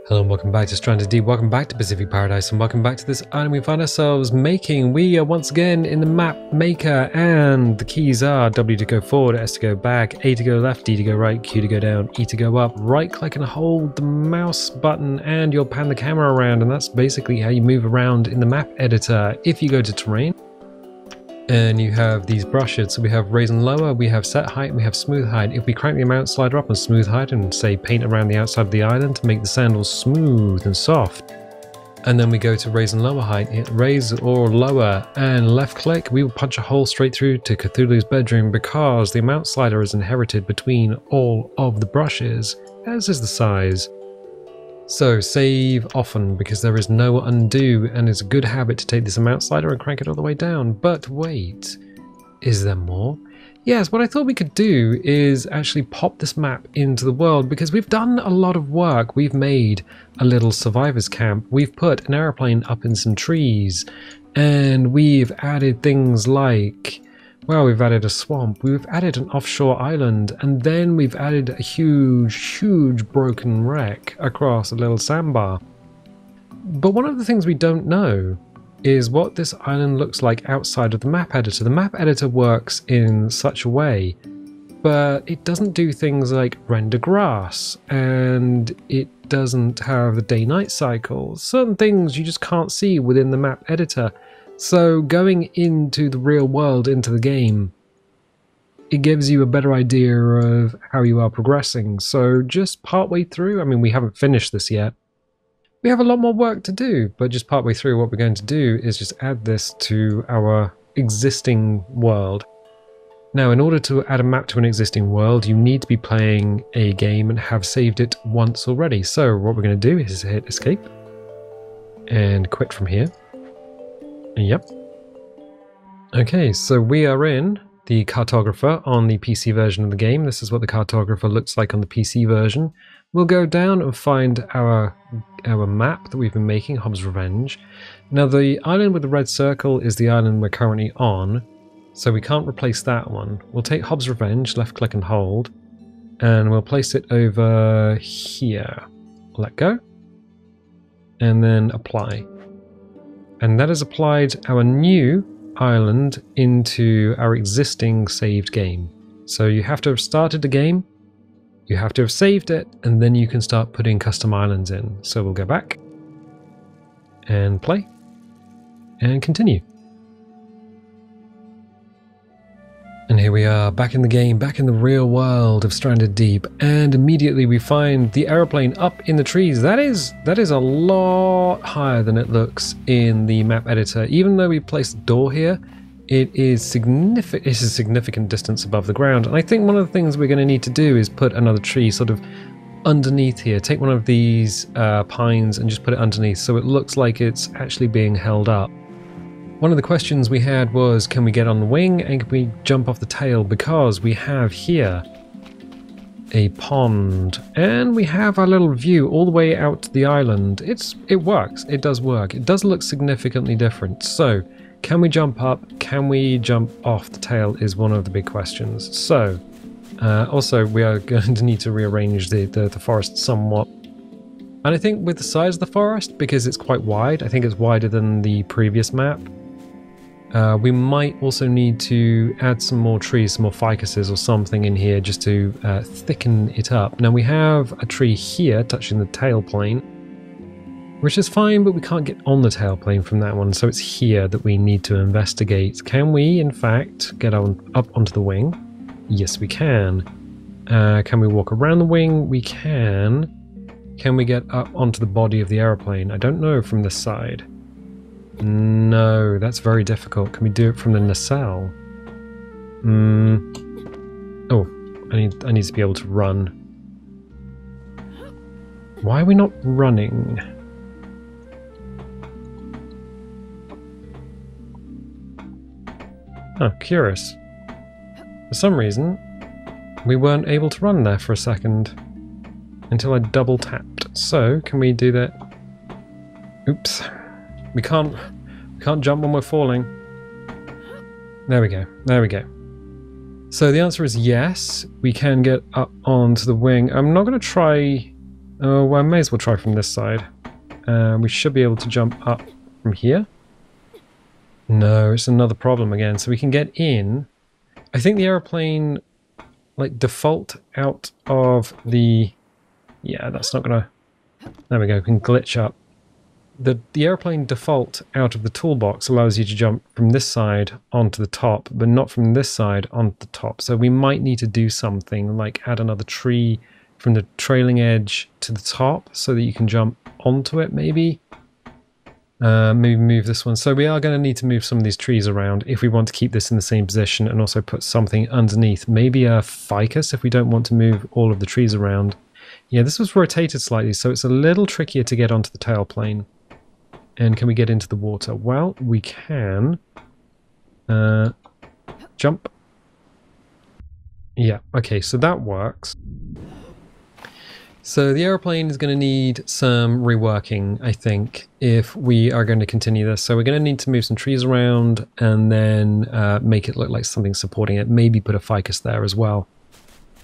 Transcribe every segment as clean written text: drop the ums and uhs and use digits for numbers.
Hello and welcome back to Stranded Deep, welcome back to Pacific Paradise, and welcome back to this island we find ourselves making. We are once again in the map maker, and the keys are W to go forward, S to go back, A to go left, D to go right, Q to go down, E to go up. Right click and hold the mouse button and you'll pan the camera around, and that's basically how you move around in the map editor. If you go to terrain, and you have these brushes, so we have raise and lower, we have set height, and we have smooth height. If we crank the amount slider up on smooth height and say paint around the outside of the island to make the sandals smooth and soft, and then we go to raise and lower height, hit raise or lower and left click, we will punch a hole straight through to Cthulhu's bedroom because the amount slider is inherited between all of the brushes, as is the size. So save often because there is no undo, and it's a good habit to take this amount slider and crank it all the way down. But wait, is there more? Yes, what I thought we could do is actually pop this map into the world, because we've done a lot of work. We've made a little survivors camp, we've put an aeroplane up in some trees, and we've added things like, well, we've added a swamp, we've added an offshore island, and then we've added a huge broken wreck across a little sandbar. But one of the things we don't know is what this island looks like outside of the map editor. The map editor works in such a way, but it doesn't do things like render grass, and it doesn't have the day-night cycles. Certain things you just can't see within the map editor. So going into the real world, into the game, it gives you a better idea of how you are progressing. So just partway through, I mean, we haven't finished this yet. We have a lot more work to do, but just partway through, what we're going to do is just add this to our existing world. Now, in order to add a map to an existing world, you need to be playing a game and have saved it once already. So what we're going to do is hit escape and quit from here. Yep. Okay, so we are in the cartographer on the PC version of the game. This is what the cartographer looks like on the PC version. We'll go down and find our map that we've been making, Hobbs' Revenge. Now the island with the red circle is the island we're currently on, so we can't replace that one. We'll take Hobbs' Revenge, left click and hold, and we'll place it over here. Let go, and then apply. And that has applied our new island into our existing saved game. So you have to have started the game, you have to have saved it, and then you can start putting custom islands in. So we'll go back and play and continue. And here we are, back in the game, back in the real world of Stranded Deep, and immediately we find the aeroplane up in the trees. That is a lot higher than it looks in the map editor. Even though we placed a door here, it is significant. It's a significant distance above the ground. And I think one of the things we're going to need to do is put another tree sort of underneath here. Take one of these pines and just put it underneath, so it looks like it's actually being held up. One of the questions we had was, can we get on the wing and can we jump off the tail? Because we have here a pond and we have our little view all the way out to the island. It works. It does work. It does look significantly different. So can we jump up? Can we jump off the tail is one of the big questions. So also we are going to need to rearrange the forest somewhat. And I think with the size of the forest, because it's quite wide, I think it's wider than the previous map, we might also need to add some more trees, some more ficuses or something in here just to thicken it up. Now we have a tree here touching the tail plane, which is fine, but we can't get on the tail plane from that one, so it's here that we need to investigate. Can we, in fact, get up onto the wing? Yes, we can. Can we walk around the wing? We can. Can we get up onto the body of the aeroplane? I don't know from this side. No, that's very difficult. Can we do it from the nacelle? Oh, I need to be able to run. Why are we not running? Oh, curious. For some reason, we weren't able to run there for a second until I double tapped. So, can we do that? Oops. We can't jump when we're falling. There we go. There we go. So the answer is yes, we can get up onto the wing. I'm not going to try Oh, well, I may as well try from this side. We should be able to jump up from here. No, it's another problem again. So we can get in. I think the aeroplane, like, default out of the... Yeah, that's not gonna... There we go, we can glitch up. The airplane default out of the toolbox allows you to jump from this side onto the top, but not from this side onto the top. So we might need to do something like add another tree from the trailing edge to the top so that you can jump onto it, maybe. Maybe move this one. So we are going to need to move some of these trees around if we want to keep this in the same position and also put something underneath. Maybe a ficus if we don't want to move all of the trees around. Yeah, this was rotated slightly, so it's a little trickier to get onto the tailplane. And can we get into the water? Well, we can. Jump. Yeah, okay, so that works. So the aeroplane is going to need some reworking, I think, if we are going to continue this. So we're going to need to move some trees around and then make it look like something supporting it. Maybe put a ficus there as well.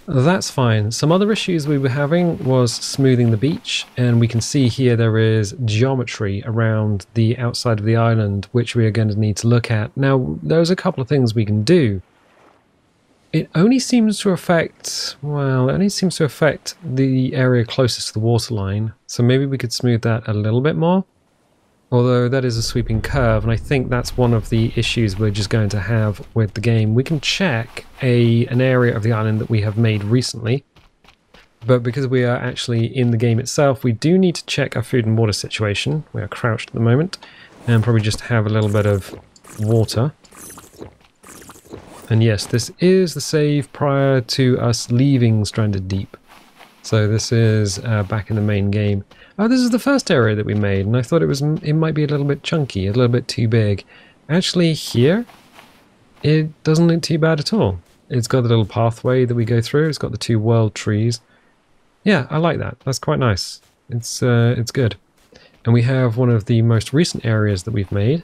That's fine. Some other issues we were having was smoothing the beach, and we can see here there is geometry around the outside of the island, which we are going to need to look at. Now, there's a couple of things we can do. It only seems to affect, well, it only seems to affect the area closest to the waterline, so maybe we could smooth that a little bit more. Although that is a sweeping curve, and I think that's one of the issues we're just going to have with the game. We can check an area of the island that we have made recently, but because we are actually in the game itself, we do need to check our food and water situation. We are crouched at the moment, and probably just have a little bit of water. And yes, this is the save prior to us leaving Stranded Deep. So this is back in the main game. Oh, this is the first area that we made, and I thought it might be a little bit chunky, a little bit too big. Actually, here, it doesn't look too bad at all. It's got the little pathway that we go through. It's got the 2 world trees. Yeah, I like that. That's quite nice. It's good. And we have one of the most recent areas that we've made,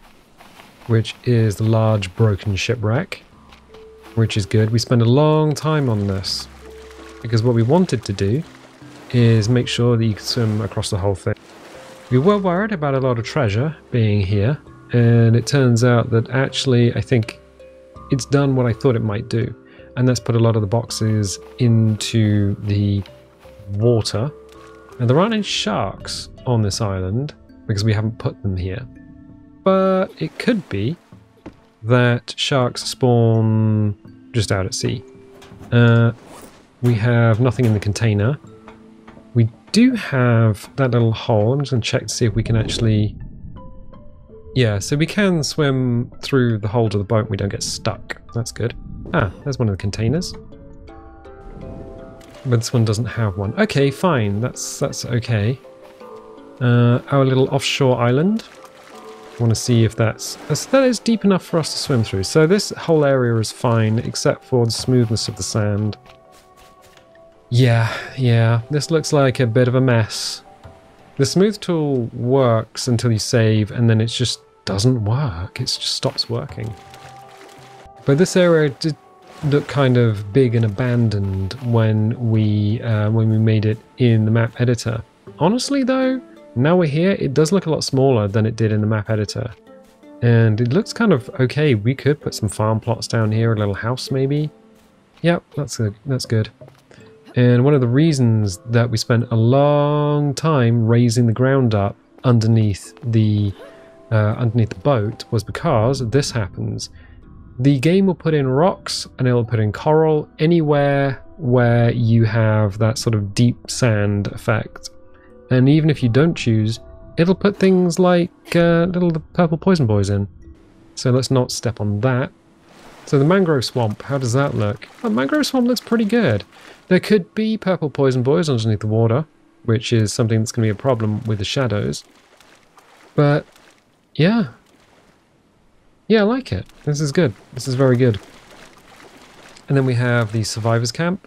which is the large broken shipwreck, which is good. We spent a long time on this, because what we wanted to do is make sure that you can swim across the whole thing. We were worried about a lot of treasure being here, and it turns out that actually I think it's done what I thought it might do, and that's put a lot of the boxes into the water. Now, there aren't any sharks on this island because we haven't put them here, but it could be that sharks spawn just out at sea. We have nothing in the container. We do have that little hole. I'm just going to check to see if we can actually... Yeah, so we can swim through the hole to the boat and we don't get stuck. That's good. Ah, there's one of the containers. But this one doesn't have one. Okay, fine. That's okay. Our little offshore island. I want to see if that is deep enough for us to swim through. So this whole area is fine, except for the smoothness of the sand. Yeah, this looks like a bit of a mess. The smooth tool works until you save, and then it just doesn't work. It just stops working. But this area did look kind of big and abandoned when we made it in the map editor. Honestly, though, now we're here, it does look a lot smaller than it did in the map editor. And it looks kind of okay. We could put some farm plots down here, a little house maybe. Yep, that's good. And one of the reasons that we spent a long time raising the ground up underneath the boat was because this happens. The game will put in rocks and it'll put in coral anywhere where you have that sort of deep sand effect. And even if you don't choose, it'll put things like little purple poison boys in. So let's not step on that. So the mangrove swamp, how does that look? Oh, mangrove swamp looks pretty good. There could be purple poison boys underneath the water, which is something that's going to be a problem with the shadows. But, yeah. Yeah, I like it. This is good. This is very good. And then we have the survivors camp.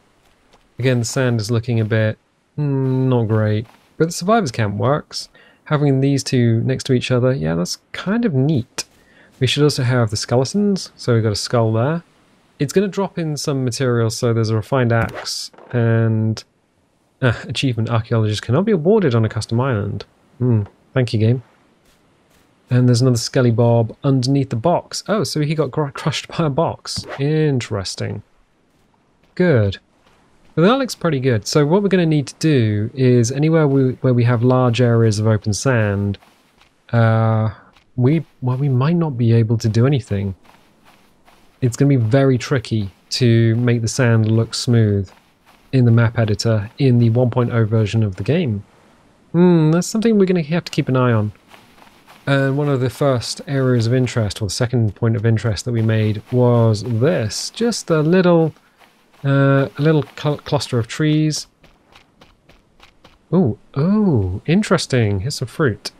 Again, the sand is looking a bit not great. But the survivors camp works. Having these two next to each other, yeah, that's kind of neat. We should also have the skeletons. So we've got a skull there. It's going to drop in some material, so there's a refined axe and Achievement, archaeologist cannot be awarded on a custom island. Thank you, game. And there's another Skelly Bob underneath the box. Oh, so he got crushed by a box. Interesting. Good. Well, that looks pretty good. So what we're going to need to do is anywhere where we have large areas of open sand, we might not be able to do anything. It's going to be very tricky to make the sand look smooth in the map editor in the 1.0 version of the game. That's something we're going to have to keep an eye on. And one of the first areas of interest, or the second point of interest that we made, was this. Just a little cluster of trees. Oh, interesting. Here's some fruit.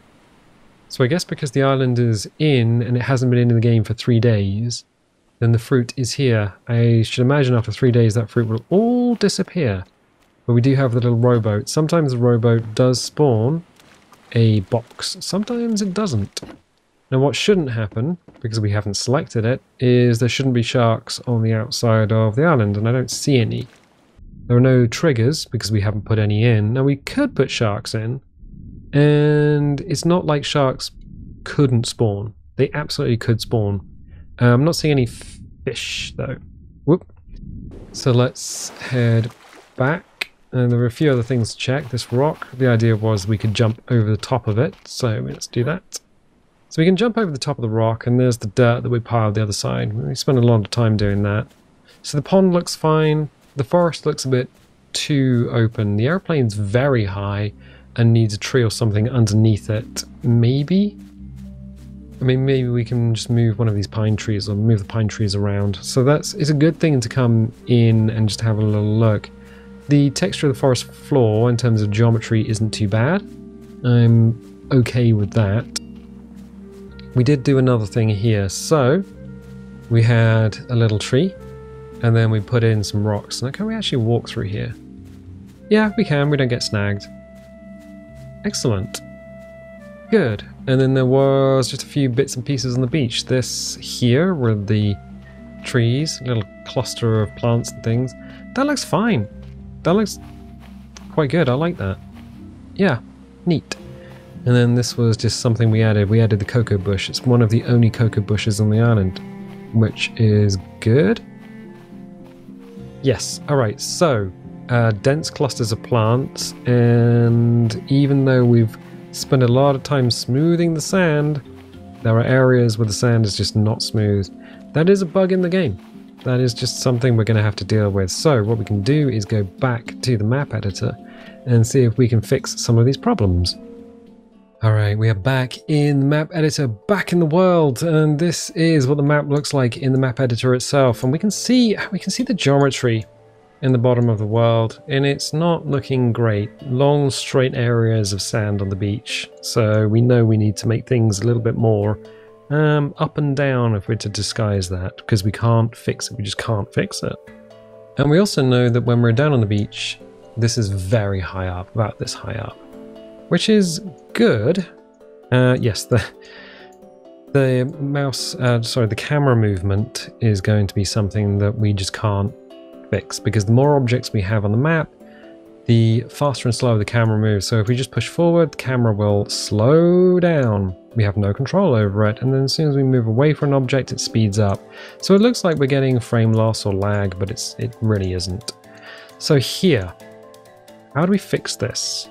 So I guess because the island is in, and it hasn't been in the game for 3 days, then the fruit is here. I should imagine after 3 days that fruit will all disappear. But we do have the little rowboat. Sometimes the rowboat does spawn a box. Sometimes it doesn't. Now what shouldn't happen, because we haven't selected it, is there shouldn't be sharks on the outside of the island, and I don't see any. There are no triggers, because we haven't put any in. Now we could put sharks in, and it's not like sharks couldn't spawn. They absolutely could spawn. I'm not seeing any fish, though. Whoop. So let's head back. And there are a few other things to check. This rock, the idea was we could jump over the top of it. So let's do that. So we can jump over the top of the rock, and there's the dirt that we piled the other side. We spent a lot of time doing that. So the pond looks fine. The forest looks a bit too open. The airplane's very high and needs a tree or something underneath it. Maybe? I mean, maybe we can just move one of these pine trees, or move the pine trees around. So it's a good thing to come in and just have a little look. The texture of the forest floor in terms of geometry isn't too bad. I'm okay with that. We did do another thing here. So we had a little tree, and then we put in some rocks. Now can we actually walk through here? Yeah, we can. We don't get snagged. Excellent. Good. And then there was just a few bits and pieces on the beach. This here were the trees, a little cluster of plants and things. That looks fine. That looks quite good. I like that. Yeah, neat. And then this was just something we added. We added the cocoa bush. It's one of the only cocoa bushes on the island, which is good. Yes. All right. So dense clusters of plants, and even though we've spent a lot of time smoothing the sand, there are areas where the sand is just not smooth. That is a bug in the game. That is just something we're going to have to deal with. So what we can do is go back to the map editor and see if we can fix some of these problems. Alright, we are back in the map editor, back in the world, and this is what the map looks like in the map editor itself. And we can see the geometry in the bottom of the world, and it's not looking great. Long straight areas of sand on the beach. So we know we need to make things a little bit more up and down if we're to disguise that, because we can't fix it. We just can't fix it. And we also know that when we're down on the beach, this is very high up, about this high up, which is good. Yes, the camera movement is going to be something that we just can't fix, because the more objects we have on the map, the faster and slower the camera moves. So if we just push forward, the camera will slow down. We have no control over it, and then as soon as we move away from an object, it speeds up. So it looks like we're getting frame loss or lag, but it really isn't. So here, how do we fix this?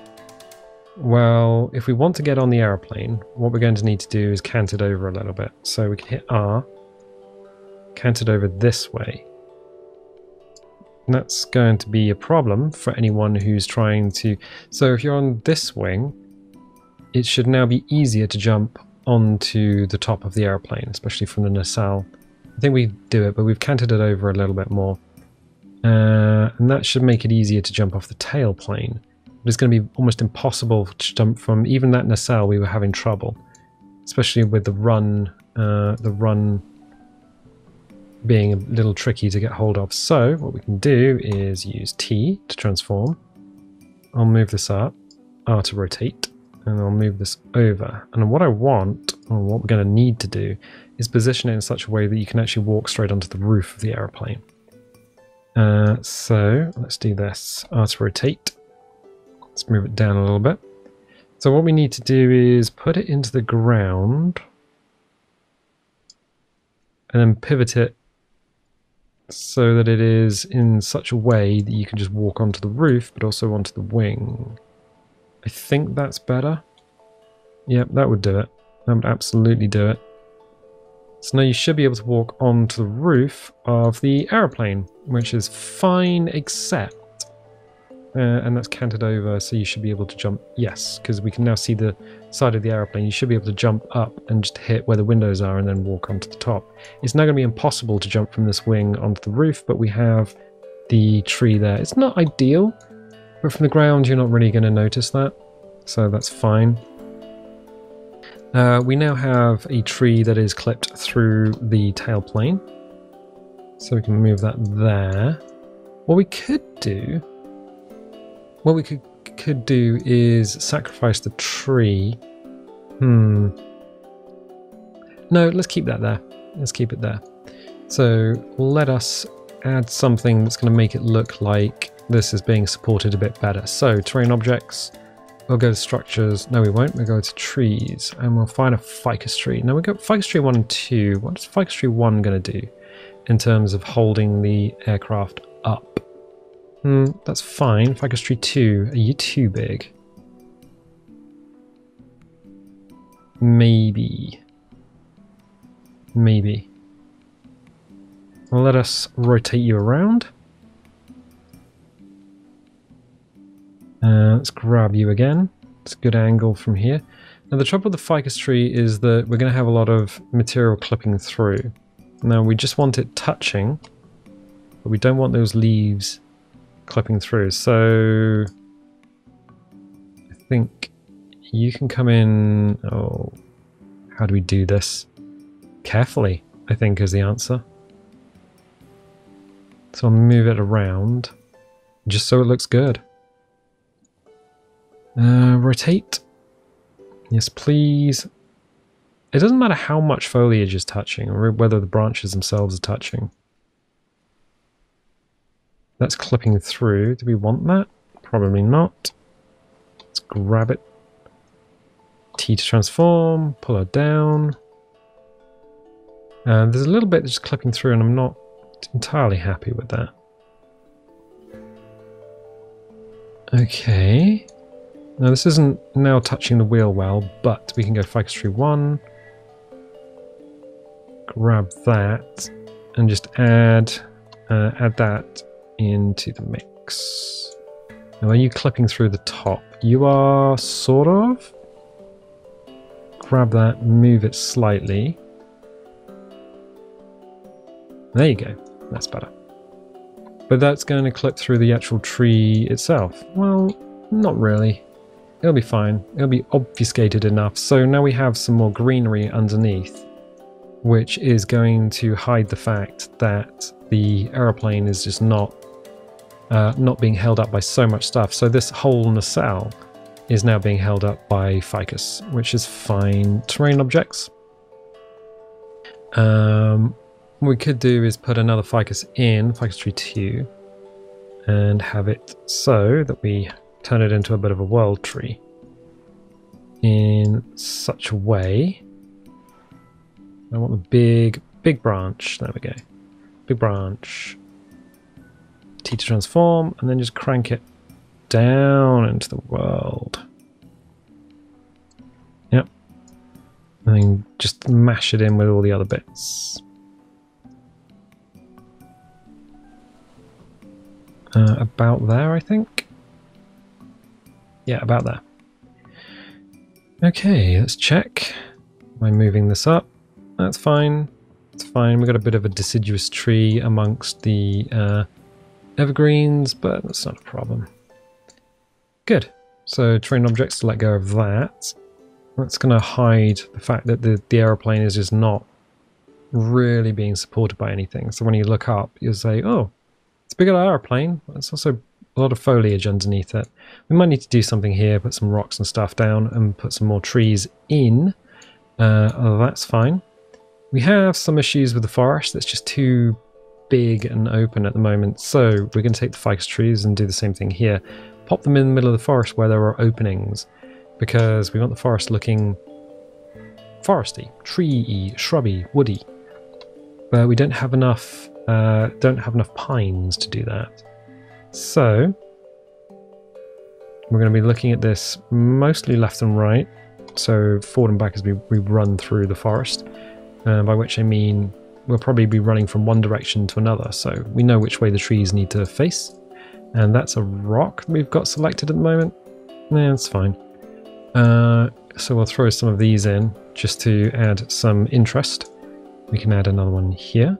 Well, if we want to get on the airplane, what we're going to need to do is cant it over a little bit. So we can hit R, cant it over this way. And that's going to be a problem for anyone who's trying to... So if you're on this wing, it should now be easier to jump onto the top of the airplane, especially from the nacelle. I think we do it, but we've canted it over a little bit more. And that should make it easier to jump off the tail plane. But it's going to be almost impossible to jump from even that nacelle. We were having trouble, especially with the run being a little tricky to get hold of. So what we can do is use T to transform. I'll move this up, R to rotate, and I'll move this over. And what I want, or what we're going to need to do, is position it in such a way that you can actually walk straight onto the roof of the airplane. So let's do this. R to rotate, Let's move it down a little bit. So what we need to do is put it into the ground and then pivot it so that it is in such a way that you can just walk onto the roof but also onto the wing. I think that's better. Yep, that would do it. That would absolutely do it. So now you should be able to walk onto the roof of the aeroplane, which is fine except... and that's canted over, so you should be able to jump. Yes, because we can now see the side of the aeroplane. You should be able to jump up and just hit where the windows are and then walk onto the top. It's now going to be impossible to jump from this wing onto the roof, but we have the tree there. It's not ideal, but from the ground you're not really going to notice that, so that's fine. We now have a tree that is clipped through the tailplane, so we can move that there. What we could do is sacrifice the tree. No, let's keep that there. Let's keep it there. So let us add something that's going to make it look like this is being supported a bit better. So terrain objects, we'll go to structures. No, we won't. We'll go to trees and we'll find a ficus tree. Now we've got ficus tree 1 and 2. What is ficus tree 1 going to do in terms of holding the aircraft up? That's fine. Ficus tree 2, are you too big? Maybe. Well, let us rotate you around. Let's grab you again. It's a good angle from here. Now the trouble with the ficus tree is that we're going to have a lot of material clipping through. Now we just want it touching, but we don't want those leaves clipping through. So I think you can come in. Oh, how do we do this? Carefully, I think, is the answer. So I'll move it around just so it looks good. Rotate. Yes, please. It doesn't matter how much foliage is touching or whether the branches themselves are touching. That's clipping through. Do we want that? Probably not. Let's grab it. T to transform. Pull her down. There's a little bit just clipping through and I'm not entirely happy with that. Okay. Now this isn't now touching the wheel well, but we can go ficus tree 1. Grab that and just add that into the mix. Now are you clipping through the top? You are sort of. Grab that, move it slightly. There you go, that's better. But that's going to clip through the actual tree itself. Well, not really. It'll be fine. It'll be obfuscated enough. So now we have some more greenery underneath, which is going to hide the fact that the aeroplane is just not being held up by so much stuff. So this whole nacelle is now being held up by ficus, which is fine. Terrain objects. What we could do is put another ficus in, ficus tree 2, and have it so that we turn it into a bit of a world tree in such a way. I want the big branch. There we go. Big branch. T to transform, and then just crank it down into the world. Yep. And then just mash it in with all the other bits. About there, I think. Yeah, about there. Okay, let's check. Am I moving this up? That's fine. It's fine. We've got a bit of a deciduous tree amongst the evergreens, but that's not a problem. Good. So terrain objects to let go of that. That's going to hide the fact that the aeroplane is just not really being supported by anything. So when you look up, you'll say, oh, it's a big aeroplane. There's also a lot of foliage underneath it. We might need to do something here, put some rocks and stuff down and put some more trees in. That's fine. We have some issues with the forest that's just too big and open at the moment, so we're going to take the ficus trees and do the same thing here. pop them in the middle of the forest where there are openings, because we want the forest looking foresty, tree-y, shrubby, woody. But we don't have enough pines to do that. So we're going to be looking at this mostly left and right, so forward and back as we run through the forest, by which I mean we'll probably be running from one direction to another, so we know which way the trees need to face. And that's a rock we've got selected at the moment. Yeah, it's fine. So we'll throw some of these in just to add some interest. We can add another one here.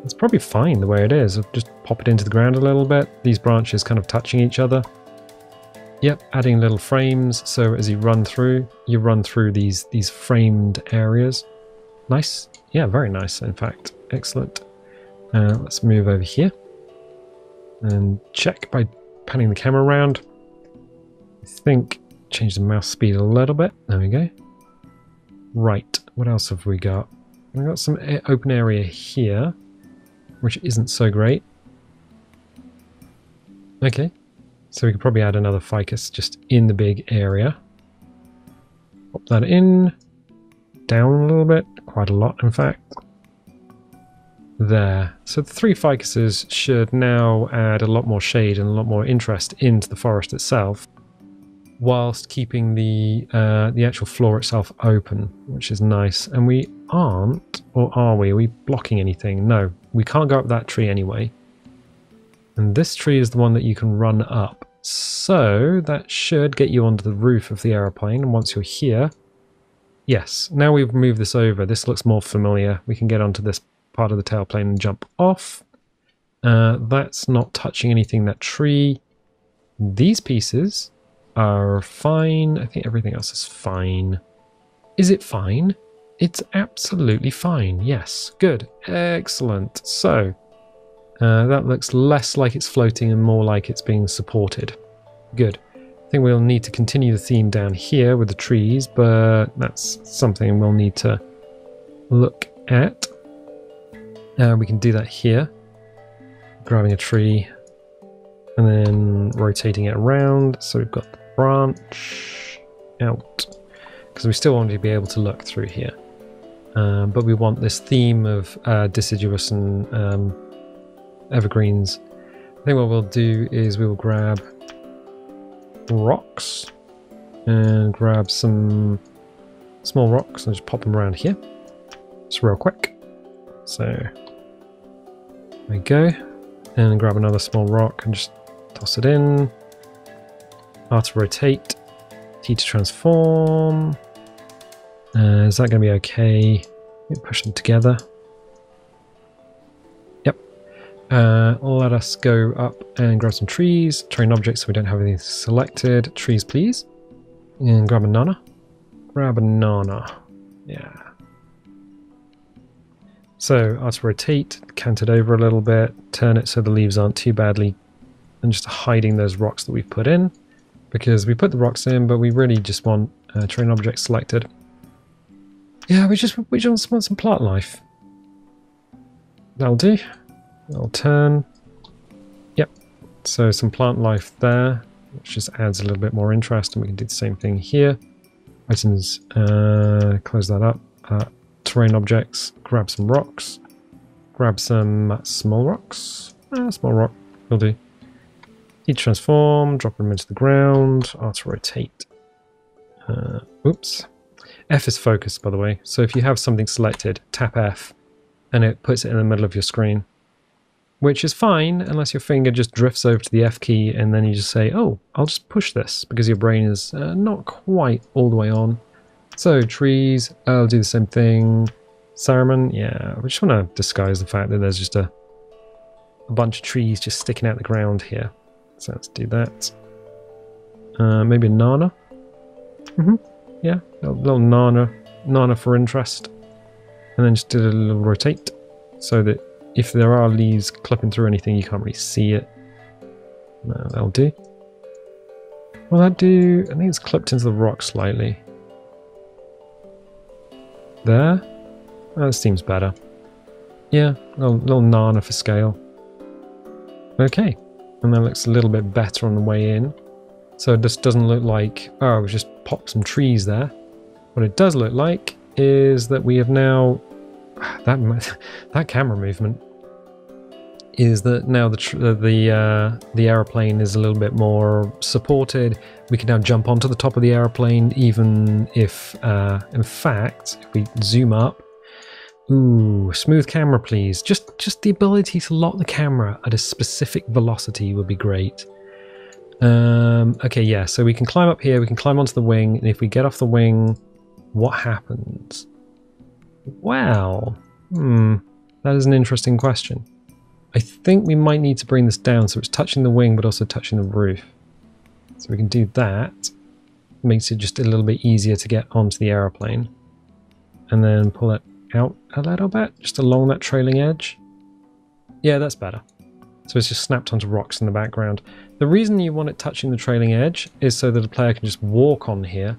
It's probably fine the way it is. I'll just pop it into the ground a little bit. These branches kind of touching each other. Yep, adding little frames, so as you run through these framed areas. Nice. Yeah, very nice, in fact. Excellent. Let's move over here and check by panning the camera around. I think change the mouse speed a little bit. There we go. Right, what else have we got? We've got some open area here, which isn't so great. Okay, so we could probably add another ficus just in the big area. Pop that in, down a little bit, quite a lot in fact. There. So the 3 ficuses should now add a lot more shade and a lot more interest into the forest itself, whilst keeping the actual floor itself open, which is nice. And we aren't, or are we? Are we blocking anything? No, we can't go up that tree anyway. And this tree is the one that you can run up. So that should get you onto the roof of the aeroplane. And once you're here, yes, now we've moved this over. This looks more familiar. We can get onto this part of the tailplane and jump off. That's not touching anything, that tree. These pieces are fine. I think everything else is fine. Is it fine? It's absolutely fine. Yes. Good. Excellent. So that looks less like it's floating and more like it's being supported. Good. I think we'll need to continue the theme down here with the trees, but that's something we'll need to look at. We can do that here. Grabbing a tree and then rotating it around. So we've got the branch out, because we still want to be able to look through here. But we want this theme of deciduous and evergreens. I think what we'll do is we will grab rocks and grab some small rocks and just pop them around here. Just real quick. So there we go. And grab another small rock and just toss it in. R to rotate. T to transform. Is that going to be okay? Push them together. Yep. Let us go up and grab some trees. Terrain objects so we don't have anything selected. Trees, please. And grab a nana. Grab a nana. Yeah. So R to rotate, cant it over a little bit, turn it so the leaves aren't too badly, and just hiding those rocks that we've put in, because we put the rocks in, but we really just want terrain objects selected. Yeah, we just want some plant life. That'll do. That'll turn. Yep. So some plant life there, which just adds a little bit more interest, and we can do the same thing here. Items, close that up. Terrain objects, grab some rocks, grab some small rocks. Small rock will do. Need to transform, drop them into the ground. R to rotate. Oops. F is focus, by the way. So if you have something selected, tap F, and it puts it in the middle of your screen, which is fine unless your finger just drifts over to the F key and then you just say, oh, I'll just push this, because your brain is not quite all the way on. So trees, I'll do the same thing. Saruman, yeah, we just want to disguise the fact that there's just a bunch of trees just sticking out the ground here. So let's do that. Maybe a nana. Yeah, a little nana for interest. And then just do a little rotate, so that if there are leaves clipping through anything, you can't really see it. No, that'll do. Will that do? I think it's clipped into the rock slightly. There. That seems better. Yeah, a little nana for scale. Okay, and that looks a little bit better on the way in. So it just doesn't look like, oh, we just popped some trees there. What it does look like is that we have now, that camera movement, is that now the aeroplane is a little bit more supported. We can now jump onto the top of the aeroplane, even if, in fact, if we zoom up, ooh, smooth camera, please. Just the ability to lock the camera at a specific velocity would be great. Okay, yeah, so we can climb up here, we can climb onto the wing, and if we get off the wing, what happens? Wow, that is an interesting question. I think we might need to bring this down so it's touching the wing but also touching the roof. So we can do that. Makes it just a little bit easier to get onto the aeroplane. And then pull it out a little bit, just along that trailing edge. Yeah, that's better. So it's just snapped onto rocks in the background. The reason you want it touching the trailing edge is so that the player can just walk on here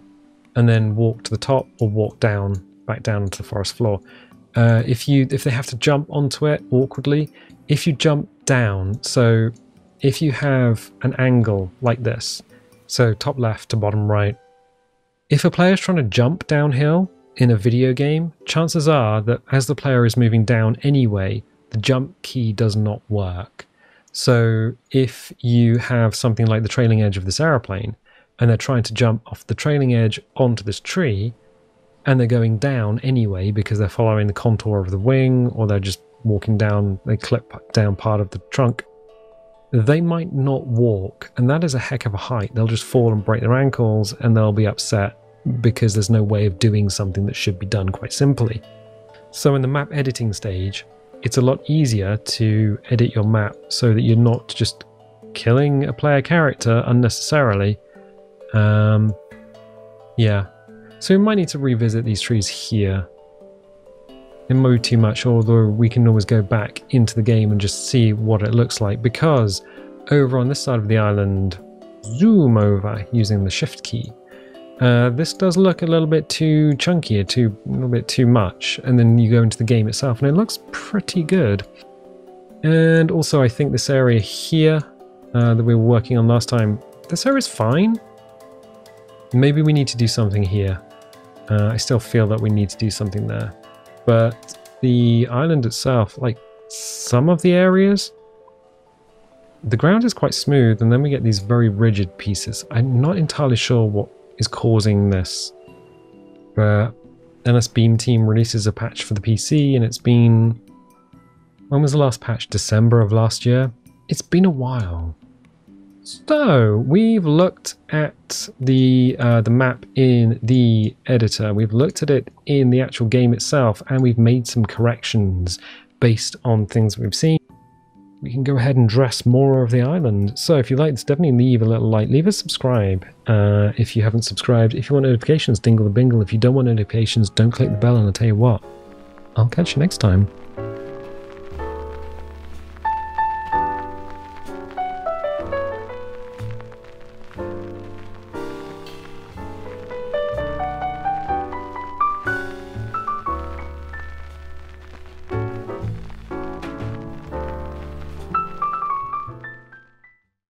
and then walk to the top or walk down, back down onto the forest floor. If they have to jump onto it awkwardly, if you jump down, so if you have an angle like this, so top left to bottom right, if a player is trying to jump downhill in a video game, chances are that as the player is moving down anyway, the jump key does not work. So if you have something like the trailing edge of this aeroplane, and they're trying to jump off the trailing edge onto this tree, and they're going down anyway because they're following the contour of the wing, or they're just walking down, they clip down part of the trunk, they might not walk, and that is a heck of a height. They'll just fall and break their ankles, and they'll be upset because there's no way of doing something that should be done quite simply. So in the map editing stage, it's a lot easier to edit your map so that you're not just killing a player character unnecessarily. Yeah. So we might need to revisit these trees here. It might be too much, although we can always go back into the game and just see what it looks like, because over on this side of the island, zoom over using the shift key. This does look a little bit too chunky, a little bit too much, and then you go into the game itself and it looks pretty good. And also I think this area here that we were working on last time, this area is fine. Maybe we need to do something here. I still feel that we need to do something there. But the island itself, like some of the areas, the ground is quite smooth, and then we get these very rigid pieces. I'm not entirely sure what is causing this. But NS Beam Team releases a patch for the PC, and it's been... when was the last patch? December of last year? It's been a while. So we've looked at the map in the editor, we've looked at it in the actual game itself, and we've made some corrections based on things we've seen. We can go ahead and dress more of the island. So if you like this, definitely leave a little like, leave a subscribe if you haven't subscribed. If you want notifications, dingle the bingle. If you don't want notifications, don't click the bell, and I'll tell you what, I'll catch you next time.